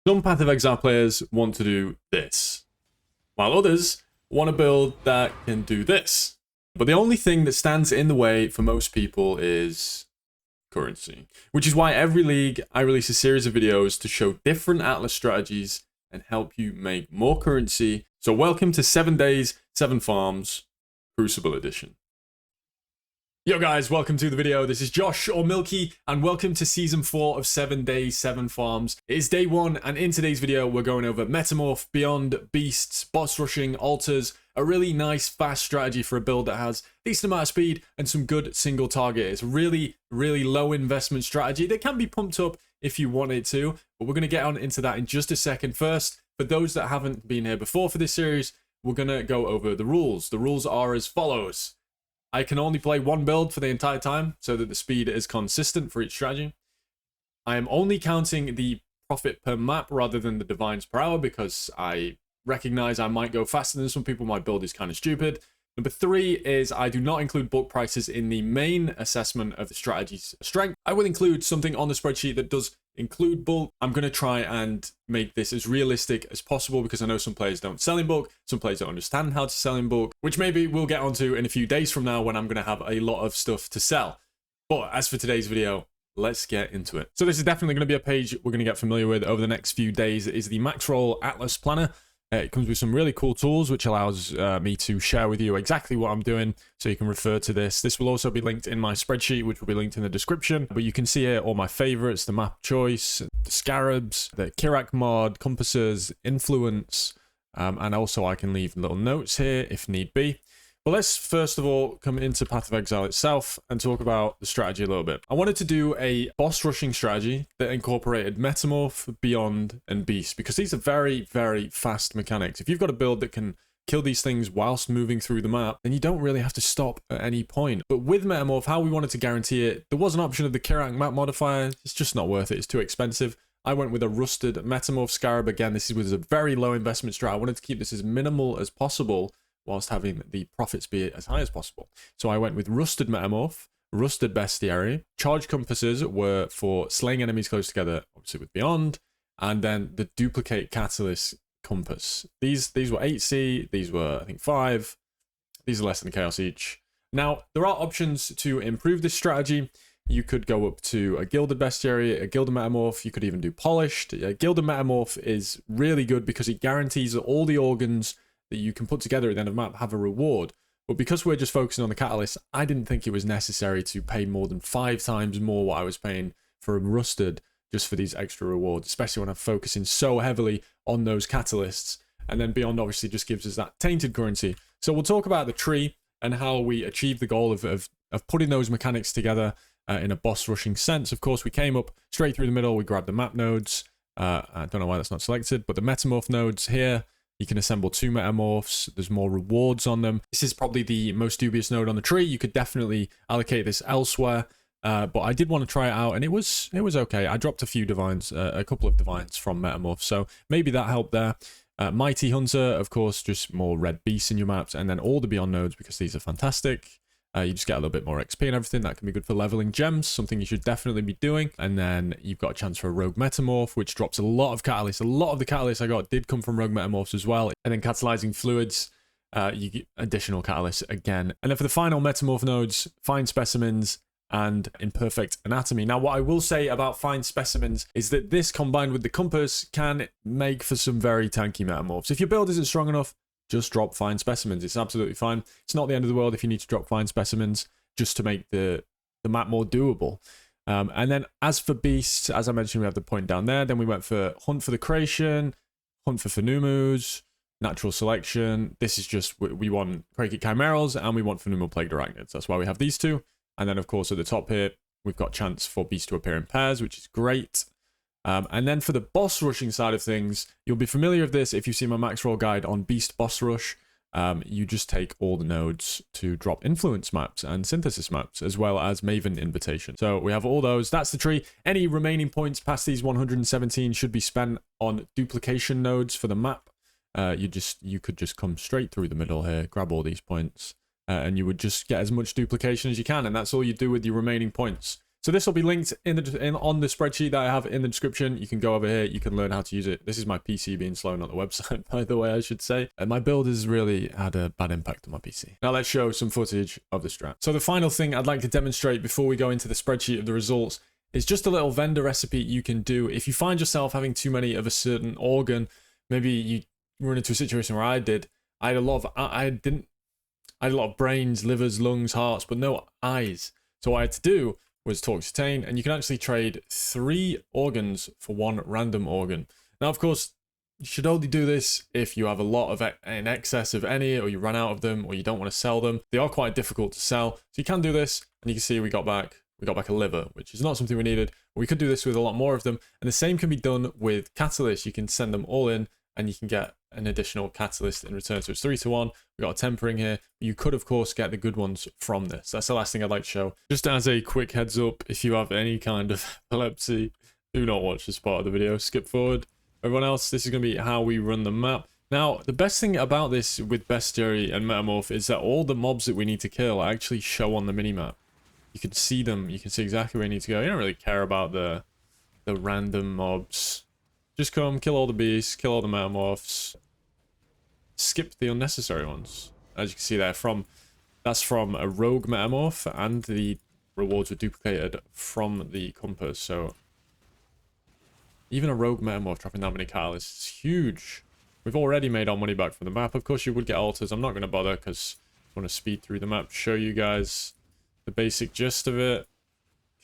Some Path of Exile players want to do this, while others want to build that can do this. But the only thing that stands in the way for most people is currency, which is why every league I release a series of videos to show different Atlas strategies and help you make more currency. So welcome to 7 days, 7 farms, Crucible Edition. Yo guys, welcome to the video. This is Josh or Milky, and welcome to season 4 of 7 days, 7 farms. It is day 1, and in today's video, we're going over Metamorph, Beyond, Beasts, boss rushing, altars, a really nice fast strategy for a build that has a decent amount of speed and some good single target. It's a really low investment strategy that can be pumped up if you want it to, but we're going to get on into that in just a second. First, for those that haven't been here before for this series, we're going to go over the rules. The rules are as follows. I can only play one build for the entire time so that the speed is consistent for each strategy. I am only counting the profit per map rather than the divines per hour because I recognize I might go faster than some people. My build is kind of stupid. Number 3 is I do not include bulk prices in the main assessment of the strategy's strength. I will include something on the spreadsheet that does include bulk. I'm going to try and make this as realistic as possible because I know some players don't sell in bulk, some players don't understand how to sell in bulk, which maybe we'll get onto in a few days from now when I'm going to have a lot of stuff to sell. But as for today's video, let's get into it. So this is definitely going to be a page we're going to get familiar with over the next few days. It is the Max Roll Atlas Planner. It comes with some really cool tools, which allows me to share with you exactly what I'm doing, so you can refer to this. This will also be linked in my spreadsheet, which will be linked in the description. But you can see here all my favorites, the map choice, the scarabs, the Kirak mod, compasses, influence, and also I can leave little notes here if need be. But let's first of all come into Path of Exile itself and talk about the strategy a little bit. I wanted to do a boss rushing strategy that incorporated Metamorph, Beyond, and Beast, because these are very fast mechanics. If you've got a build that can kill these things whilst moving through the map, then you don't really have to stop at any point. But with Metamorph, how we wanted to guarantee it, there was an option of the Kirak map modifier. It's just not worth it. It's too expensive. I went with a rusted Metamorph Scarab. Again, this was a very low investment strat. I wanted to keep this as minimal as possible whilst having the profits be as high as possible. So I went with rusted Metamorph, rusted Bestiary. Charge compasses were for slaying enemies close together, obviously with Beyond, and then the duplicate catalyst compass. These were 8C, these were I think 5. These are less than chaos each. Now there are options to improve this strategy. You could go up to a Gilded Bestiary, a Gilded Metamorph. You could even do Polished. A Gilded Metamorph is really good because it guarantees that all the organs that you can put together at the end of the map have a reward. But because we're just focusing on the catalyst, I didn't think it was necessary to pay more than 5 times more what I was paying for a rusted just for these extra rewards, especially when I'm focusing so heavily on those catalysts. And then Beyond obviously just gives us that tainted currency. So we'll talk about the tree and how we achieve the goal of putting those mechanics together in a boss rushing sense. Of course, we came up straight through the middle. We grabbed the map nodes. I don't know why that's not selected, but the Metamorph nodes here. You can assemble 2 Metamorphs. There's more rewards on them. This is probably the most dubious node on the tree. You could definitely allocate this elsewhere. But I did want to try it out, and it was okay. I dropped a few divines, a couple of divines from Metamorph, so maybe that helped there. Mighty Hunter, of course, just more red beasts in your maps, and then all the Beyond nodes, because these are fantastic. You just get a little bit more XP and everything. That can be good for leveling gems, something you should definitely be doing. And then you've got a chance for a Rogue Metamorph, which drops a lot of catalysts. A lot of the catalysts I got did come from Rogue Metamorphs as well. And then catalyzing fluids, you get additional catalysts again. And then for the final Metamorph nodes, Fine Specimens and Imperfect Anatomy. Now, what I will say about Fine Specimens is that this combined with the compass can make for some very tanky Metamorphs. If your build isn't strong enough, just drop Fine Specimens. It's absolutely fine. It's not the end of the world if you need to drop Fine Specimens just to make the map more doable. And then as for Beasts, as I mentioned, we have the point down there. Then we went for Hunt for the Creation, Hunt for Phenumus, Natural Selection. This is just, we want Krakit Chimerals and we want Phenumal Plagued Arachnids. That's why we have these two. And then, of course, at the top here, we've got chance for Beasts to appear in pairs, which is great. And then for the boss rushing side of things, you'll be familiar with this if you've seen my Max Roll guide on Beast Boss Rush. You just take all the nodes to drop influence maps and synthesis maps, as well as Maven Invitation. So we have all those. That's the tree. Any remaining points past these 117 should be spent on duplication nodes for the map. You could just come straight through the middle here, grab all these points, and you would just get as much duplication as you can, and that's all you do with your remaining points. So this will be linked on the spreadsheet that I have in the description. You can go over here, you can learn how to use it. This is my PC being slow, not the website, by the way, I should say. And my build has really had a bad impact on my PC. Now let's show some footage of the strat. So the final thing I'd like to demonstrate before we go into the spreadsheet of the results is just a little vendor recipe you can do. If you find yourself having too many of a certain organ, maybe you run into a situation where I did. I had a lot of brains, livers, lungs, hearts, but no eyes. So what I had to do was talk to Tane, and you can actually trade 3 organs for 1 random organ. Now, of course, you should only do this if you have a lot of in excess of any, or you run out of them, or you don't want to sell them. They are quite difficult to sell. So you can do this, and you can see we got back a liver, which is not something we needed. We could do this with a lot more of them. And the same can be done with catalysts. You can send them all in, and you can get an additional catalyst in return. So it's 3 to 1. We got a tempering here. You could, of course, get the good ones from this. That's the last thing I'd like to show. Just as a quick heads up, if you have any kind of epilepsy, do not watch this part of the video. Skip forward. Everyone else, this is going to be how we run the map. Now, the best thing about this with Bestiary and Metamorph is that all the mobs that we need to kill actually show on the minimap. You can see them. You can see exactly where you need to go. You don't really care about the random mobs. Just come, kill all the beasts, kill all the Metamorphs. Skip the unnecessary ones. As you can see there, that's from a rogue Metamorph, and the rewards were duplicated from the compass. So even a rogue Metamorph dropping that many catalysts is huge. We've already made our money back from the map. Of course, you would get altars. I'm not going to bother because I want to speed through the map, show you guys the basic gist of it.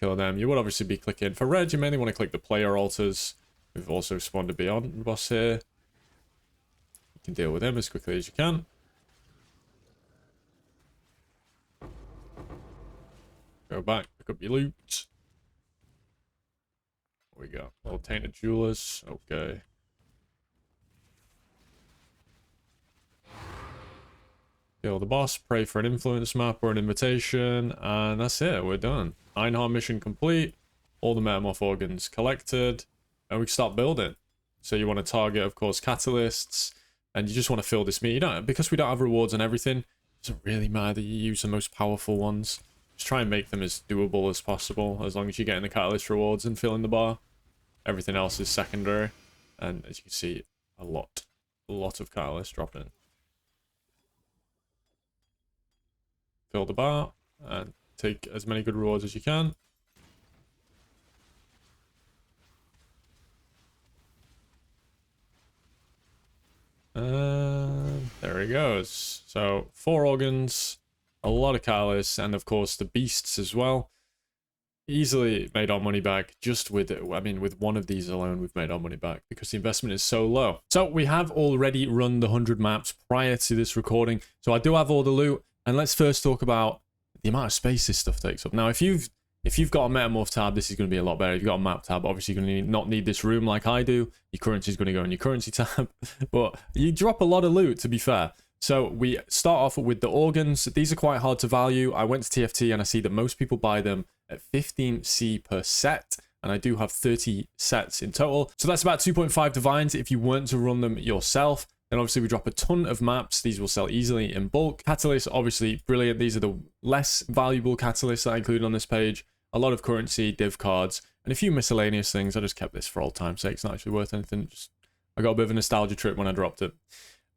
Kill them. You would obviously be clicking. For red, you mainly want to click the player altars. We've also spawned a Beyond boss here. You can deal with him as quickly as you can. Go back, pick up your loot. What we got? Little tainted jewelers. Okay. Kill the boss, pray for an influence map or an invitation, and that's it. We're done. Einhorn mission complete. All the Metamorph organs collected. And we can start building. So you want to target, of course, catalysts, and you just want to fill this meat. You don't, because we don't have rewards and everything, it doesn't really matter that you use the most powerful ones. Just try and make them as doable as possible, as long as you're getting the catalyst rewards and filling the bar. Everything else is secondary, and as you can see, a lot of catalysts dropping. Fill the bar, and take as many good rewards as you can. There he goes. So 4 organs, a lot of catalysts, and of course the beasts as well. Easily made our money back just with it. I mean, with one of these alone, we've made our money back because the investment is so low. So we have already run the 100 maps prior to this recording. So I do have all the loot, and let's first talk about the amount of space this stuff takes up. Now, if you've got a Metamorph tab, this is going to be a lot better. If you've got a map tab, obviously you're going to not need this room like I do. Your currency is going to go in your currency tab. But you drop a lot of loot, to be fair. So we start off with the organs. These are quite hard to value. I went to TFT and I see that most people buy them at 15C per set. And I do have 30 sets in total. So that's about 2.5 divines if you weren't to run them yourself. Then obviously we drop a ton of maps. These will sell easily in bulk. Catalysts, obviously brilliant. These are the less valuable catalysts that I included on this page. A lot of currency, div cards, and a few miscellaneous things. I just kept this for old time's sake. It's not actually worth anything. I got a bit of a nostalgia trip when I dropped it.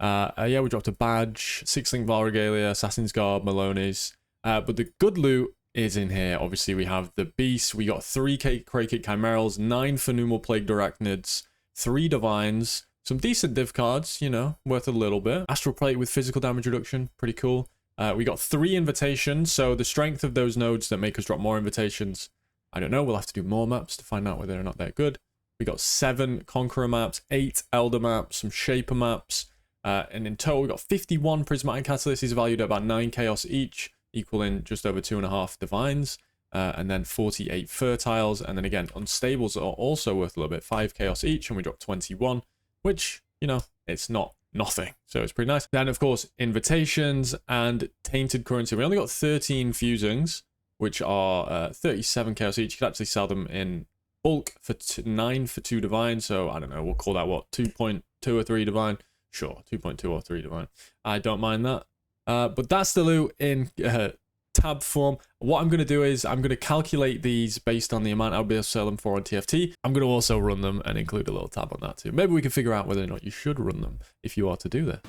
Yeah, we dropped a badge, 6-link Val Regalia, Assassin's Garb, Maloney's. But the good loot is in here. Obviously, we have the Beast. We got 3 Krakit Chimerals, 9 Phenomenal Plagued Arachnids, 3 Divines, some decent div cards, you know, worth a little bit. Astral Plate with physical damage reduction, pretty cool. We got 3 invitations, so the strength of those nodes that make us drop more invitations, I don't know. We'll have to do more maps to find out whether they're not that good. We got 7 Conqueror maps, 8 Elder maps, some Shaper maps, and in total we got 51 Prismatic Catalysts. These are valued at about 9 Chaos each, equaling just over 2.5 Divines, and then 48 Fertiles, and then again, Unstables are also worth a little bit, 5 Chaos each, and we dropped 21, which, you know, it's not nothing, so it's pretty nice. Then of course invitations and tainted currency. We only got 13 fusings, which are 37 chaos each. You could actually sell them in bulk for 9 for 2 divine. So I don't know, we'll call that what, 2.2 or 3 divine. Sure, 2.2 or 3 divine. I don't mind that. But that's the loot in tab form. What I'm going to do is I'm going to calculate these based on the amount I'll be able to sell them for on TFT. I'm going to also run them and include a little tab on that too. Maybe we can figure out whether or not you should run them if you are to do that.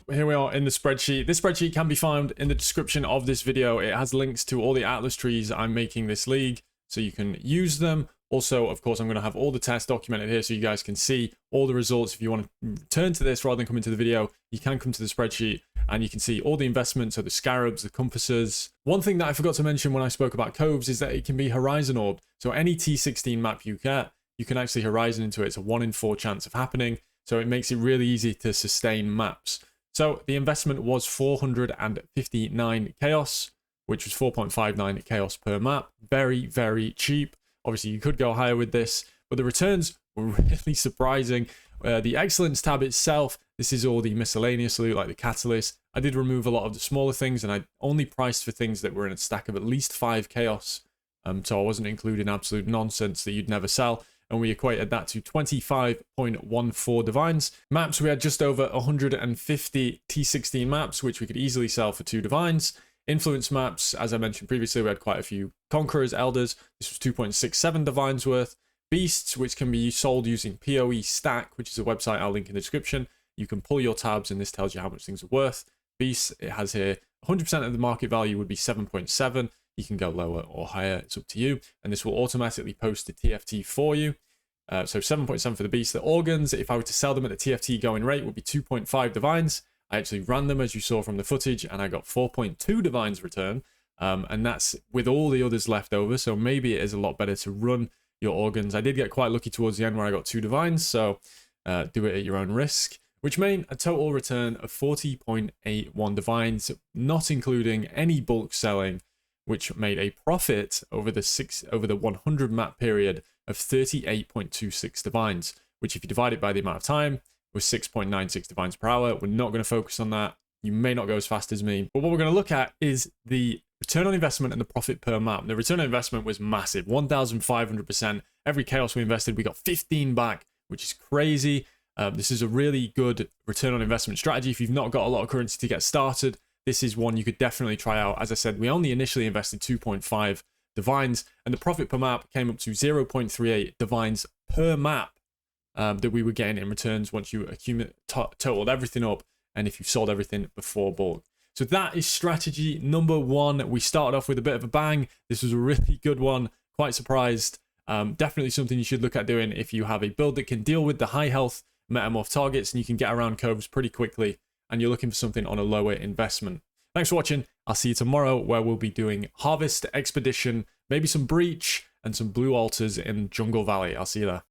Here we are in the spreadsheet. This spreadsheet can be found in the description of this video. It has links to all the Atlas trees I'm making this league, so you can use them. Also, of course, I'm going to have all the tests documented here so you guys can see all the results. If you want to return to this rather than come into the video, you can come to the spreadsheet and you can see all the investments, so the scarabs, the compasses. One thing that I forgot to mention when I spoke about coves is that it can be horizon orbed. So any T16 map you get, you can actually horizon into it. It's a 1 in 4 chance of happening. So it makes it really easy to sustain maps. So the investment was 459 chaos, which was 4.59 chaos per map. Very, very cheap. Obviously, you could go higher with this, but the returns were really surprising. The excellence tab itself, this is all the miscellaneous loot, like the catalyst. I did remove a lot of the smaller things, and I only priced for things that were in a stack of at least 5 chaos. So I wasn't including absolute nonsense that you'd never sell. And we equated that to 25.14 divines. Maps, we had just over 150 T16 maps, which we could easily sell for 2 divines. Influence maps, as I mentioned previously, we had quite a few Conquerors, Elders. This was 2.67 divines worth. Beasts, which can be sold using PoE Stack, which is a website I'll link in the description. You can pull your tabs and this tells you how much things are worth. Beasts, it has here 100% of the market value would be 7.7. You can go lower or higher, it's up to you. And this will automatically post to TFT for you. So 7.7 for the beast. The organs, if I were to sell them at the TFT going rate, would be 2.5 divines. I actually ran them as you saw from the footage and I got 4.2 divines return. And that's with all the others left over. So maybe it is a lot better to run your organs. I did get quite lucky towards the end where I got 2 divines. So do it at your own risk, which made a total return of 40.81 divines, not including any bulk selling, which made a profit over the 100 map period of 38.26 divines, which if you divide it by the amount of time, was 6.96 divines per hour. We're not going to focus on that. You may not go as fast as me, but what we're going to look at is the return on investment and the profit per map. The return on investment was massive, 1,500%. Every chaos we invested, we got 15 back, which is crazy. This is a really good return on investment strategy. If you've not got a lot of currency to get started, this is one you could definitely try out. As I said, we only initially invested 2.5 divines, and the profit per map came up to 0.38 divines per map that we were getting in returns once you totaled everything up and if you sold everything before bulk. So that is strategy number 1. We started off with a bit of a bang. This was a really good one. Quite surprised. Definitely something you should look at doing if you have a build that can deal with the high health Metamorph targets and you can get around coves pretty quickly and you're looking for something on a lower investment. Thanks for watching. I'll see you tomorrow where we'll be doing Harvest Expedition, maybe some Breach and some Blue Altars in Jungle Valley. I'll see you there.